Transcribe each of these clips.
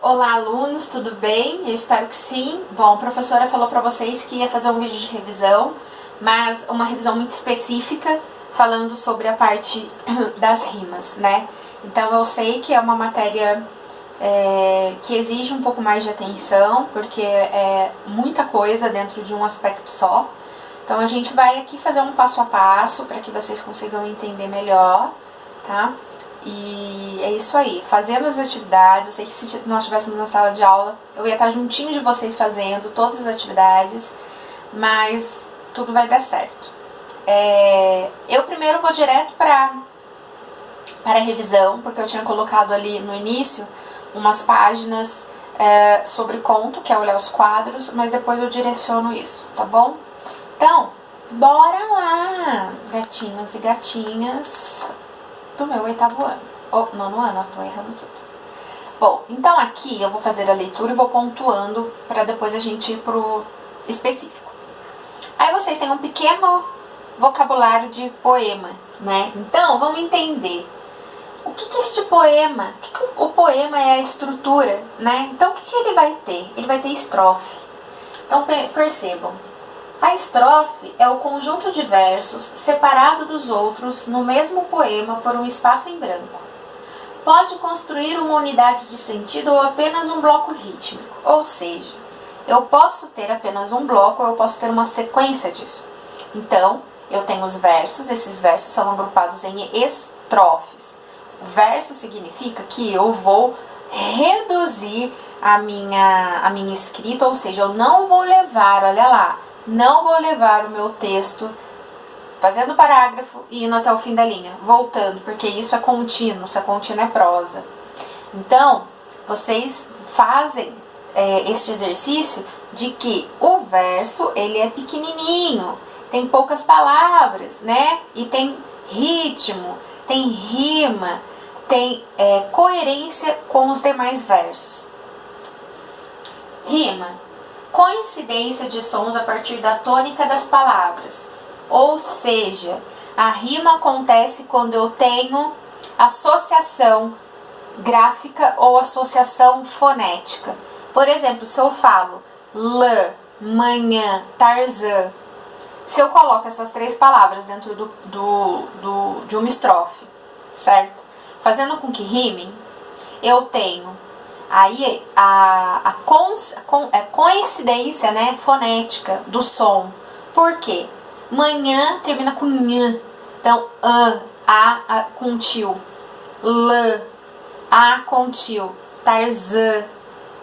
Olá, alunos, tudo bem? Eu espero que sim. Bom, a professora falou para vocês que ia fazer um vídeo de revisão, mas uma revisão muito específica, falando sobre a parte das rimas, né? Então eu sei que é uma matéria que exige um pouco mais de atenção, porque é muita coisa dentro de um aspecto só. Então a gente vai aqui fazer um passo a passo para que vocês consigam entender melhor, tá? E é isso aí, fazendo as atividades. Eu sei que se nós estivéssemos na sala de aula, eu ia estar juntinho de vocês fazendo todas as atividades, mas tudo vai dar certo. Eu primeiro vou direto para a revisão, porque eu tinha colocado ali no início umas páginas sobre conto, que é olhar os quadros, mas depois eu direciono isso, tá bom? Então, bora lá, gatinhos e gatinhas do meu 8º ano, ou 9º ano, eu tô errando tudo. Bom, então aqui eu vou fazer a leitura e vou pontuando para depois a gente ir pro específico. Aí vocês têm um pequeno vocabulário de poema, né? Então, vamos entender o que é este poema. O poema é a estrutura, né? Então, o que ele vai ter? Ele vai ter estrofe. Então, percebam. A estrofe é o conjunto de versos separado dos outros no mesmo poema por um espaço em branco. Pode construir uma unidade de sentido ou apenas um bloco rítmico, ou seja, eu posso ter apenas um bloco ou eu posso ter uma sequência disso. Então, eu tenho os versos, esses versos são agrupados em estrofes. O verso significa que eu vou reduzir a minha escrita, ou seja, eu não vou levar, olha lá, não vou levar o meu texto fazendo parágrafo e indo até o fim da linha, voltando, porque isso é contínuo, se é contínuo é prosa. Então, vocês fazem este exercício de que o verso, ele é pequenininho, tem poucas palavras, né? E tem ritmo, tem rima, tem coerência com os demais versos. Rima. Coincidência de sons a partir da tônica das palavras. Ou seja, a rima acontece quando eu tenho associação gráfica ou associação fonética. Por exemplo, se eu falo lã, manhã, Tarzan, se eu coloco essas três palavras dentro de uma estrofe, certo? Fazendo com que rimem, eu tenho aí a coincidência, né, fonética do som. Por quê? Manhã termina com nhã. Então, a com tio. Lã, a com tio. Tarzan,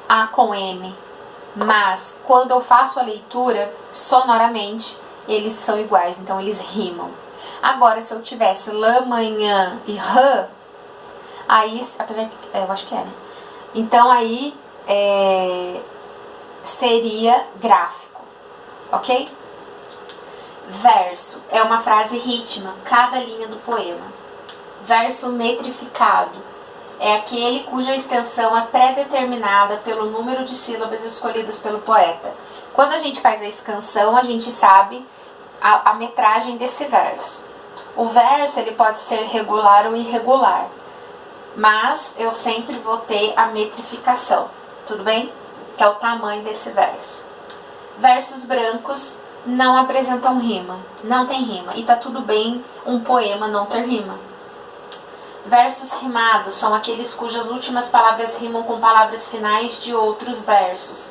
a com N. Mas, quando eu faço a leitura, sonoramente, eles são iguais. Então, eles rimam. Agora, se eu tivesse lã, manhã e rã, aí, apesar que, eu acho que é, né? Então, aí, seria gráfico, ok? Verso é uma frase rítmica, cada linha do poema. Verso metrificado é aquele cuja extensão é pré-determinada pelo número de sílabas escolhidas pelo poeta. Quando a gente faz a escansão, a gente sabe a metragem desse verso. O verso ele pode ser regular ou irregular, mas eu sempre vou ter a metrificação, tudo bem? Que é o tamanho desse verso. Versos brancos não apresentam rima, não tem rima, e tá tudo bem um poema não ter rima. Versos rimados são aqueles cujas últimas palavras rimam com palavras finais de outros versos,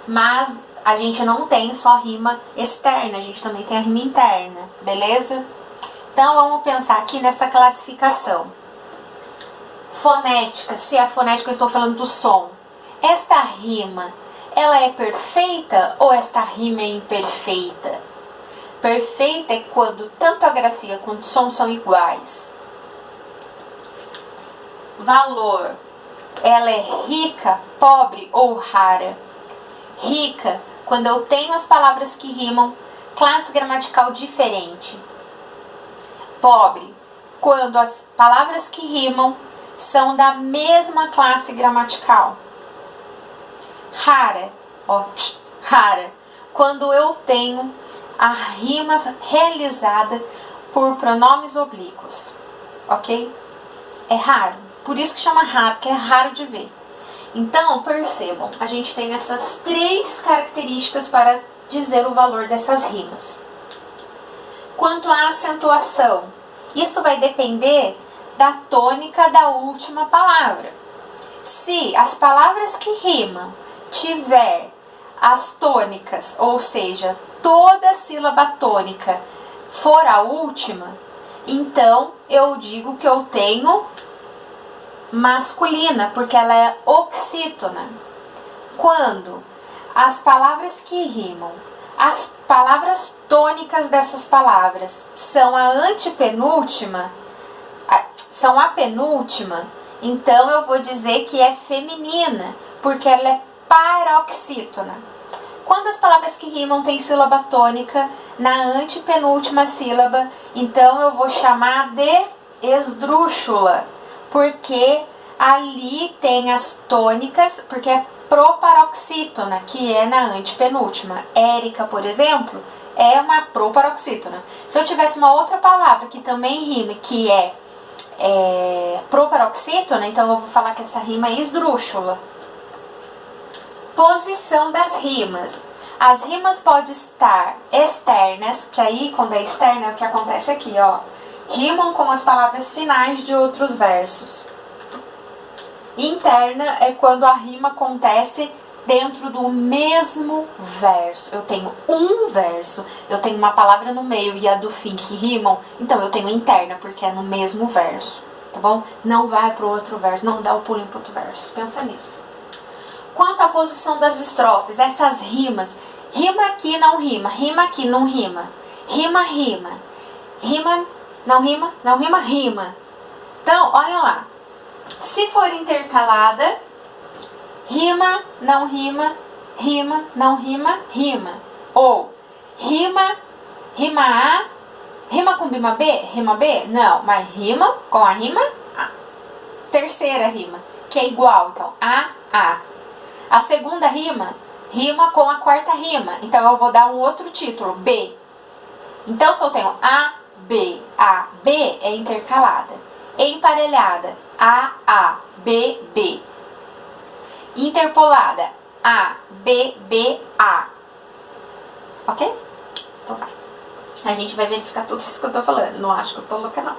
mas a gente não tem só rima externa, a gente também tem a rima interna, beleza? Então vamos pensar aqui nessa classificação. Fonética, se é a fonética eu estou falando do som. Esta rima, ela é perfeita ou esta rima é imperfeita? Perfeita é quando tanto a grafia quanto o som são iguais. Valor, ela é rica, pobre ou rara? Rica, quando eu tenho as palavras que rimam, classe gramatical diferente. Pobre, quando as palavras que rimam são da mesma classe gramatical. Rara, rara, quando eu tenho a rima realizada por pronomes oblíquos, ok? É raro, por isso que chama raro, que é raro de ver. Então, percebam, a gente tem essas 3 características para dizer o valor dessas rimas. Quanto à acentuação, isso vai depender da tônica da última palavra. Se as palavras que rimam tiver as tônicas, ou seja, toda sílaba tônica for a última, então eu digo que eu tenho masculina, porque ela é oxítona. Quando as palavras que rimam, as palavras tônicas dessas palavras são a antepenúltima, são a penúltima, então eu vou dizer que é feminina, porque ela é paroxítona. Quando as palavras que rimam têm sílaba tônica na antepenúltima sílaba, então eu vou chamar de esdrúxula, porque ali tem as tônicas, porque é proparoxítona, que é na antepenúltima. Érica, por exemplo, é uma proparoxítona. Se eu tivesse uma outra palavra que também rime, que é proparoxítona, então eu vou falar que essa rima é esdrúxula. Posição das rimas. As rimas podem estar externas, que aí quando é externa é o que acontece aqui, ó. Rimam com as palavras finais de outros versos. Interna é quando a rima acontece dentro do mesmo verso. Eu tenho um verso, eu tenho uma palavra no meio e a do fim que rimam, então eu tenho interna, porque é no mesmo verso, tá bom? Não vai pro outro verso, não dá o pulinho pro outro verso, pensa nisso. Quanto à posição das estrofes, essas rimas, rima aqui, não rima, rima aqui, não rima, rima, rima, rima, não rima, não rima, rima. Então, olha lá, se for intercalada, rima, não rima, rima, não rima, rima. Ou rima, rima A, rima com rima B, rima B? Não, mas rima com a rima A. Terceira rima, que é igual, então, A. A segunda rima, rima com a quarta rima, então eu vou dar um outro título, B. Então, se eu tenho A, B é intercalada. Emparelhada, A, B, B. Interpolada, A, B, A. Ok? Então vai. A gente vai verificar tudo isso que eu tô falando. Não acho que eu tô louca, não.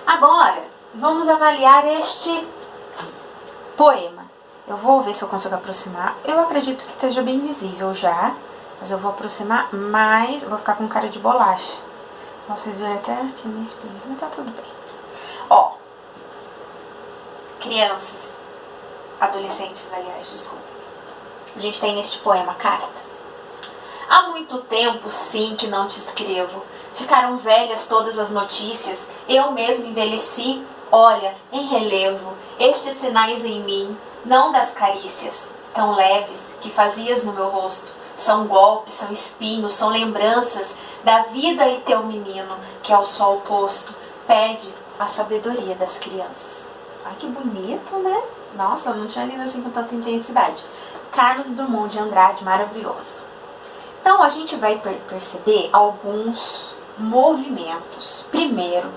Agora, vamos avaliar este poema. Eu vou ver se eu consigo aproximar. Eu acredito que esteja bem visível já. Mas eu vou aproximar mais. Eu vou ficar com cara de bolacha. Vocês viram até que me espelho. Mas tá tudo bem. Ó. Crianças. Adolescentes, aliás, desculpa. A gente tem este poema, Carta. Há muito tempo, sim, que não te escrevo. Ficaram velhas todas as notícias. Eu mesmo envelheci. Olha, em relevo, estes sinais em mim, não das carícias tão leves que fazias no meu rosto. São golpes, são espinhos, são lembranças da vida e teu menino, que ao sol posto pede a sabedoria das crianças. Ai, que bonito, né? Nossa, eu não tinha lido assim com tanta intensidade. Carlos Drummond de Andrade, maravilhoso. Então, a gente vai perceber alguns movimentos. Primeiro,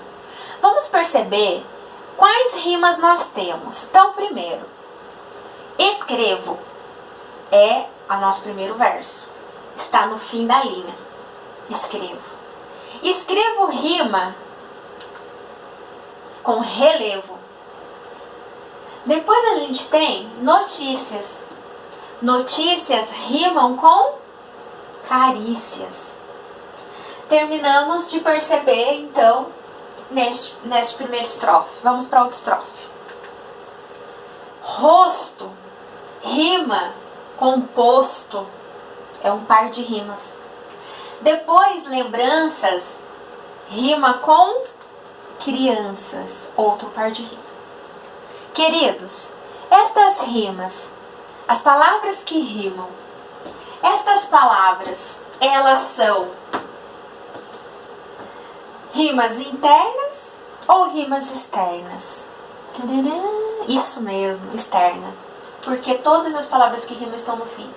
vamos perceber quais rimas nós temos. Então, primeiro, escrevo é o nosso primeiro verso. Está no fim da linha. Escrevo. Escrevo rima com relevo. Depois a gente tem notícias. Notícias rimam com carícias. Terminamos de perceber, então, neste primeiro estrofe. Vamos para outra estrofe. Rosto rima com posto. É um par de rimas. Depois, lembranças rima com crianças. Outro par de rimas. Queridos, estas rimas, as palavras que rimam, estas palavras, elas são rimas internas ou rimas externas? Isso mesmo, externa. Porque todas as palavras que rimam estão no fim.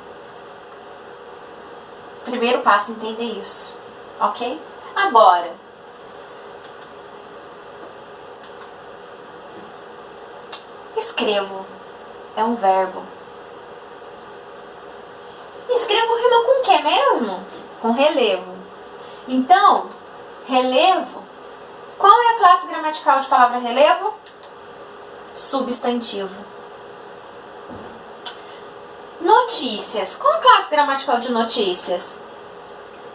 Primeiro passo, entender isso. Ok? Agora, escrevo. é um verbo. Escrevo rima com o que mesmo? Com relevo. Então, relevo, qual é a classe gramatical de palavra relevo? Substantivo. Notícias, qual é a classe gramatical de notícias?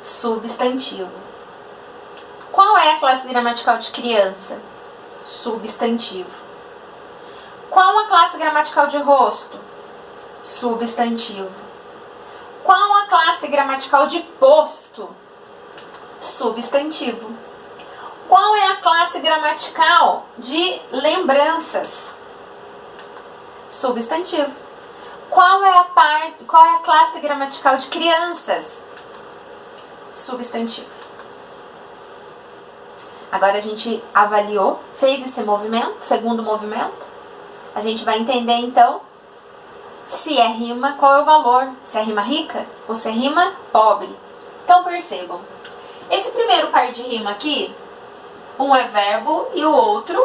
Substantivo. Qual é a classe gramatical de criança? Substantivo. Qual a classe gramatical de rosto? Substantivo. Qual a classe gramatical de posto? Substantivo. Qual é a classe gramatical de lembranças? Substantivo. Qual é a classe gramatical de crianças? Substantivo. Agora a gente avaliou, fez esse movimento, segundo movimento. A gente vai entender então se é rima, qual é o valor, se é rima rica ou se é rima pobre. Então percebam, esse primeiro par de rima aqui, um é verbo e o outro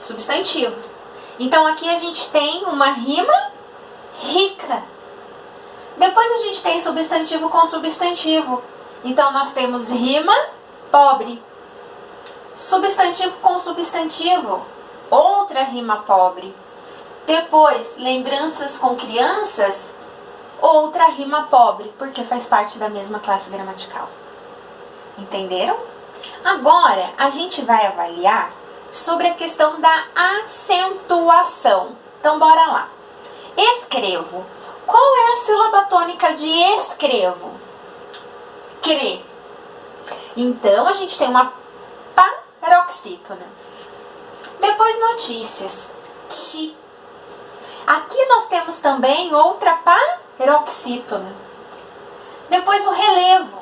substantivo. Então aqui a gente tem uma rima rica. Depois a gente tem substantivo com substantivo. Então nós temos rima pobre. Substantivo com substantivo, outra rima pobre. Depois, lembranças com crianças, outra rima pobre, porque faz parte da mesma classe gramatical. Entenderam? Agora, a gente vai avaliar sobre a questão da acentuação. Então, bora lá. Escrevo. Qual é a sílaba tônica de escrevo? Cre. Então, a gente tem uma paroxítona. Depois, notícias. Ti. Aqui nós temos também outra paroxítona. Depois, o relevo.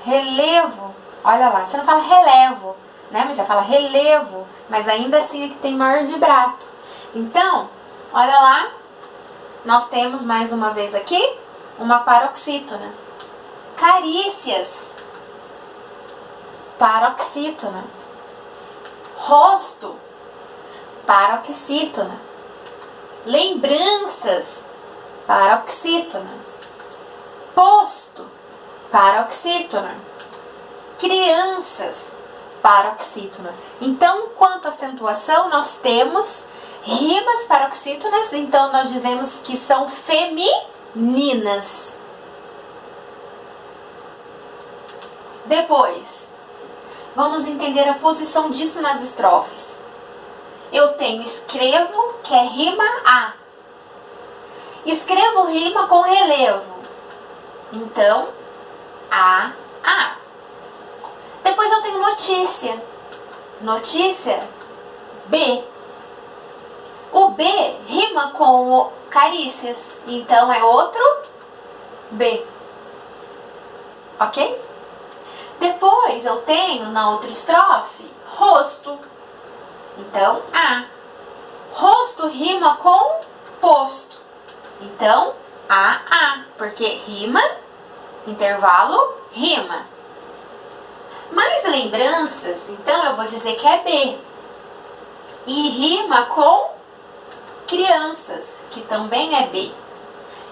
Relevo. Olha lá, você não fala relevo, né? Mas você fala relevo, mas ainda assim é que tem maior vibrato. Então, olha lá, nós temos mais uma vez aqui uma paroxítona. Carícias, paroxítona. Rosto, paroxítona. Lembranças, paroxítona. Posto, paroxítona. Crianças, paroxítona. Então, quanto à acentuação, nós temos rimas paroxítonas, então nós dizemos que são femininas. Depois, vamos entender a posição disso nas estrofes. Eu tenho escrevo, que é rima a. Escrevo rima com relevo. Então, a. Depois eu tenho notícia. Notícia, B. O B rima com o carícias. Então, é outro B. Ok? Depois eu tenho na outra estrofe rosto. Então, A. Rosto rima com posto. Então, A. Porque rima, intervalo, rima. Mais lembranças, então eu vou dizer que é B. E rima com crianças, que também é B.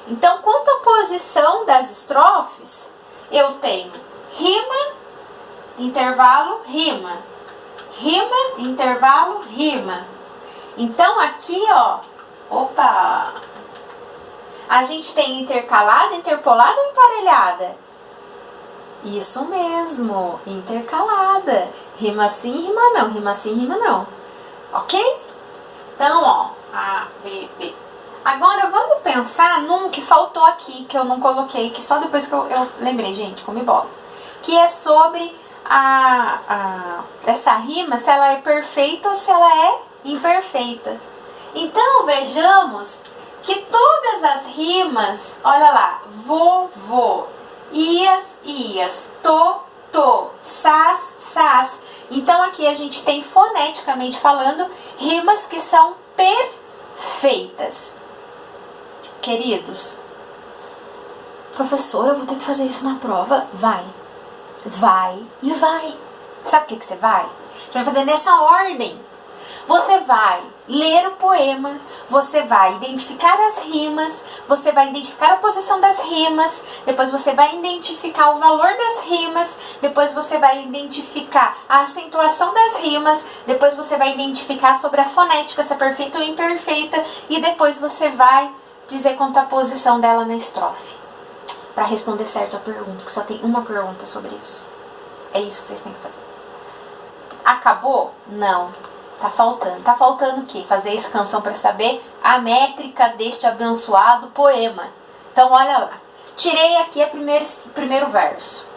Então, quanto à posição das estrofes, eu tenho rima, intervalo, rima. Rima, intervalo, rima. Então, aqui, ó, a gente tem intercalada, interpolada ou emparelhada? Isso mesmo, intercalada. Rima sim, rima não. Rima sim, rima não. Ok? Então, ó, A, B, B. Agora, vamos pensar num que faltou aqui, que eu não coloquei, que só depois que eu lembrei, gente, comi bola. Que é sobre essa rima, se ela é perfeita ou se ela é imperfeita. Então, vejamos que todas as rimas, olha lá, vou, ias, tô, sas. Então, aqui a gente tem, foneticamente falando, rimas que são perfeitas. Queridos, professora, eu vou ter que fazer isso na prova? Vai. Sabe o que você vai? Você vai fazer nessa ordem. Você vai ler o poema, você vai identificar as rimas, você vai identificar a posição das rimas, depois você vai identificar o valor das rimas, depois você vai identificar a acentuação das rimas, depois você vai identificar sobre a fonética, se é perfeita ou imperfeita, e depois você vai dizer quanto a posição dela na estrofe. Para responder certo a pergunta, que só tem uma pergunta sobre isso. É isso que vocês têm que fazer. Acabou? Não. Tá faltando. Tá faltando o quê? Fazer essa canção para saber a métrica deste abençoado poema. Então, olha lá. Tirei aqui o primeiro verso.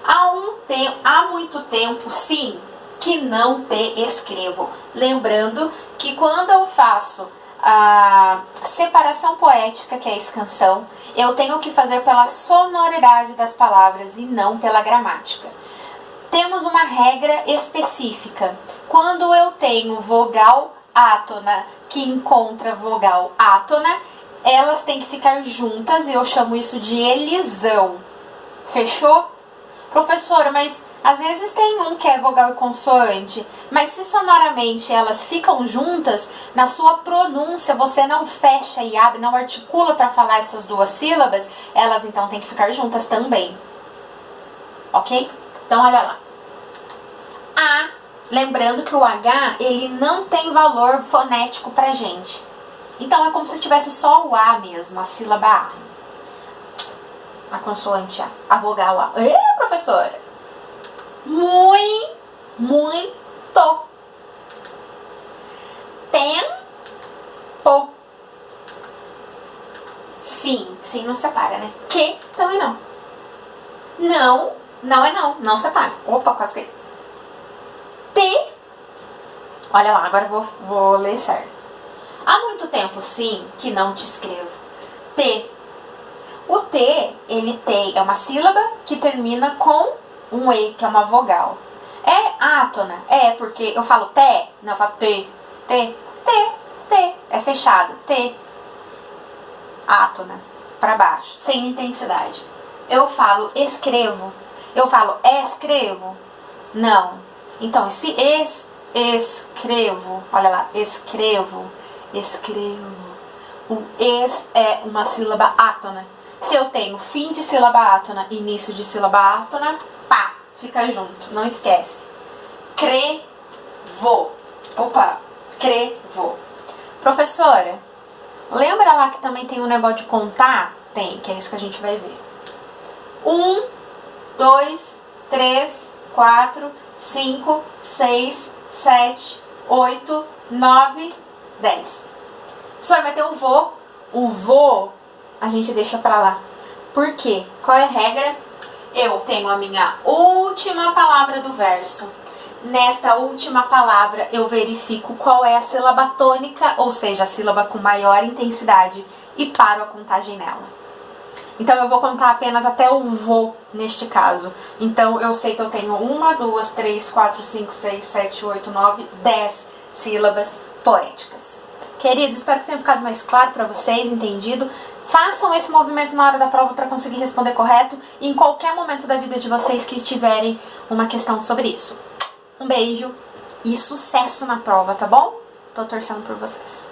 Há muito tempo, sim, que não te escrevo. Lembrando que quando eu faço a separação poética, que é a escansão, eu tenho que fazer pela sonoridade das palavras e não pela gramática. Temos uma regra específica. Quando eu tenho vogal átona que encontra vogal átona, elas têm que ficar juntas e eu chamo isso de elisão. Fechou? Professora, mas às vezes tem um que é vogal e consoante, mas se sonoramente elas ficam juntas, na sua pronúncia você não fecha e abre, não articula para falar essas duas sílabas, elas então têm que ficar juntas também. Ok? Então olha lá. Lembrando que o H, ele não tem valor fonético pra gente. Então é como se tivesse só o A mesmo, a sílaba A. A consoante A, a vogal A. Professora! Muito. Tempo. Sim não separa, né? Que também não. Não separa. Opa, quase que... Olha lá, agora eu vou ler certo. Há muito tempo, sim, que não te escrevo. T. O T, é uma sílaba que termina com um E, que é uma vogal. É átona? É, porque eu falo T, não, eu falo T. É fechado. T. Átona. Pra baixo, sem intensidade. Eu falo escrevo. Eu falo escrevo. Não. Então, esse escrevo, olha lá, escrevo. O es é uma sílaba átona. Se eu tenho fim de sílaba átona, início de sílaba átona, pá, fica junto, não esquece. Crevo. Opa, crevo. Professora, lembra lá que também tem um negócio de contar? Tem, que é isso que a gente vai ver. 1, 2, 3, 4, 5, 6, 7, 8, 9, 10. Professor, mas tem o vô. O vô a gente deixa pra lá. Por quê? Qual é a regra? Eu tenho a minha última palavra do verso. Nesta última palavra eu verifico qual é a sílaba tônica, ou seja, a sílaba com maior intensidade, e paro a contagem nela. Então eu vou contar apenas até o vô neste caso. Então eu sei que eu tenho 1, 2, 3, 4, 5, 6, 7, 8, 9, 10 sílabas poéticas. Queridos, espero que tenha ficado mais claro para vocês, entendido. Façam esse movimento na hora da prova para conseguir responder correto e em qualquer momento da vida de vocês que tiverem uma questão sobre isso. Um beijo e sucesso na prova, tá bom? Tô torcendo por vocês.